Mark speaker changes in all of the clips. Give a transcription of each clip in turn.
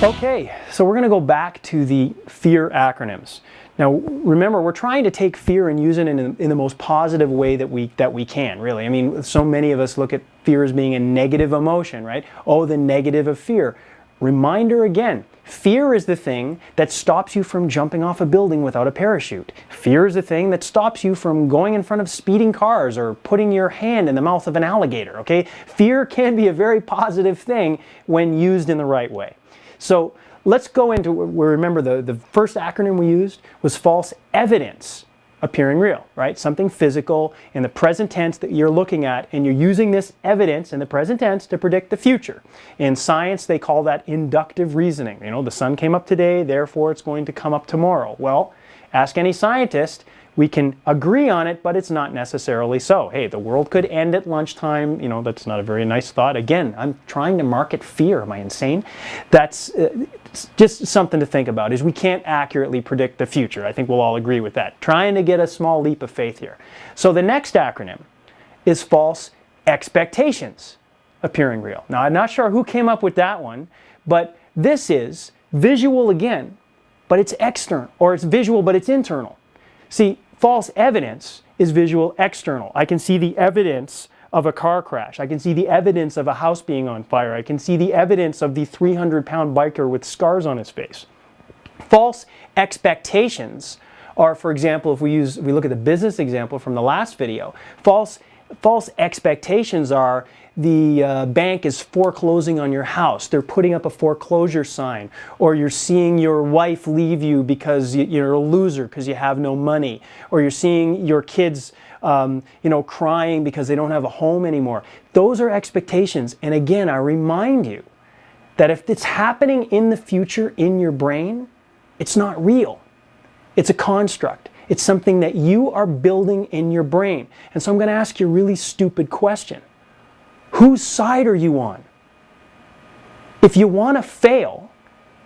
Speaker 1: Okay, so we're going to go back to the fear acronyms. Now, remember, we're trying to take fear and use it in the most positive way that we can, really. I mean, so many of us look at fear as being a negative emotion, right? Oh, the negative of fear. Reminder again, fear is the thing that stops you from jumping off a building without a parachute. Fear is the thing that stops you from going in front of speeding cars or putting your hand in the mouth of an alligator, okay? Fear can be a very positive thing when used in the right way. So let's go into, remember the first acronym we used was false evidence appearing real, right? Something physical in the present tense that you're looking at, and you're using this evidence in the present tense to predict the future. In science, they call that inductive reasoning. You know, the sun came up today, therefore it's going to come up tomorrow. Well, ask any scientist. We can agree on it, but it's not necessarily so. Hey, the world could end at lunchtime. You know, that's not a very nice thought. Again, I'm trying to market fear. Am I insane? That's just something to think about, is we can't accurately predict the future. I think we'll all agree with that. Trying to get a small leap of faith here. So the next acronym is false expectations appearing real. Now, I'm not sure who came up with that one, but this is visual again, but it's external, or it's visual, but it's internal. See, false evidence is visual external. I can see the evidence of a car crash. I can see the evidence of a house being on fire. I can see the evidence of the 300-pound biker with scars on his face. False expectations are, for example, if we look at the business example from the last video, false expectations are the bank is foreclosing on your house. They're putting up a foreclosure sign. Or you're seeing your wife leave you because you're a loser because you have no money. Or you're seeing your kids crying because they don't have a home anymore. Those are expectations. And again, I remind you that if it's happening in the future in your brain, it's not real. It's a construct. It's something that you are building in your brain. And so I'm going to ask you a really stupid question. Whose side are you on? If you want to fail,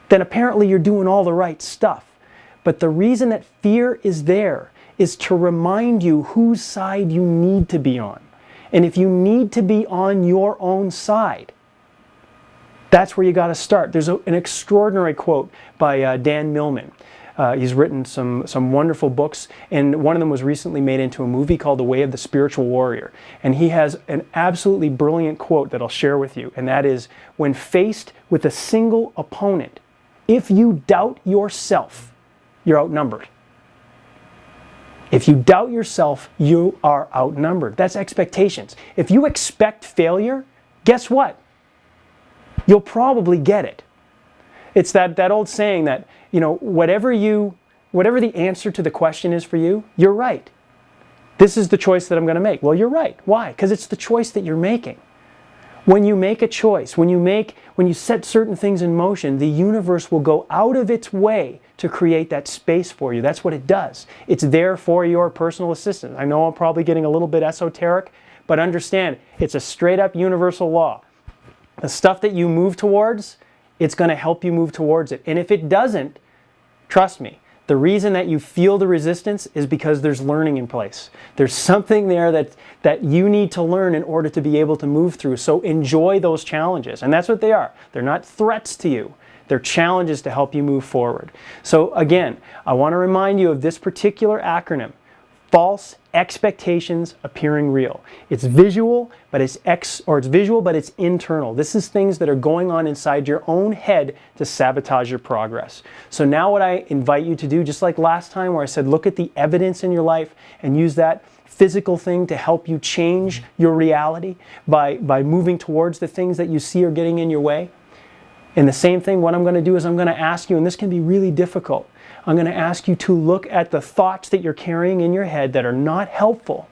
Speaker 1: then apparently you're doing all the right stuff. But the reason that fear is there is to remind you whose side you need to be on. And if you need to be on your own side, that's where you got to start. There's an extraordinary quote by Dan Millman. He's written some wonderful books, and one of them was recently made into a movie called The Way of the Spiritual Warrior. And he has an absolutely brilliant quote that I'll share with you, and that is, when faced with a single opponent, if you doubt yourself, you're outnumbered. If you doubt yourself, you are outnumbered. That's expectations. If you expect failure, guess what? You'll probably get it. It's that old saying that, you know, whatever the answer to the question is for you, you're right. This is the choice that I'm going to make. Well, you're right. Why? Because it's the choice that you're making. When you make a choice, when you set certain things in motion, the universe will go out of its way to create that space for you. That's what it does. It's there for your personal assistance. I know I'm probably getting a little bit esoteric, but understand, it's a straight up universal law. The stuff that you move towards, it's going to help you move towards it. And if it doesn't, trust me, the reason that you feel the resistance is because there's learning in place. There's something there that you need to learn in order to be able to move through. So enjoy those challenges. And that's what they are. They're not threats to you. They're challenges to help you move forward. So again, I want to remind you of this particular acronym. False expectations appearing real. It's visual, but it's visual, but it's internal. This is things that are going on inside your own head to sabotage your progress. So now what I invite you to do, just like last time where I said, look at the evidence in your life and use that physical thing to help you change your reality by moving towards the things that you see are getting in your way. And the same thing, what I'm going to do is I'm going to ask you, and this can be really difficult, I'm going to ask you to look at the thoughts that you're carrying in your head that are not helpful.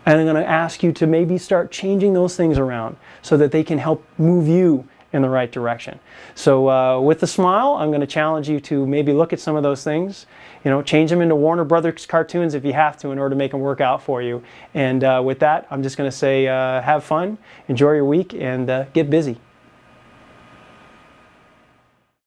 Speaker 1: And I'm going to ask you to maybe start changing those things around so that they can help move you in the right direction. So with a smile, I'm going to challenge you to maybe look at some of those things, change them into Warner Brothers cartoons if you have to in order to make them work out for you. And with that, I'm just going to say have fun, enjoy your week, and get busy.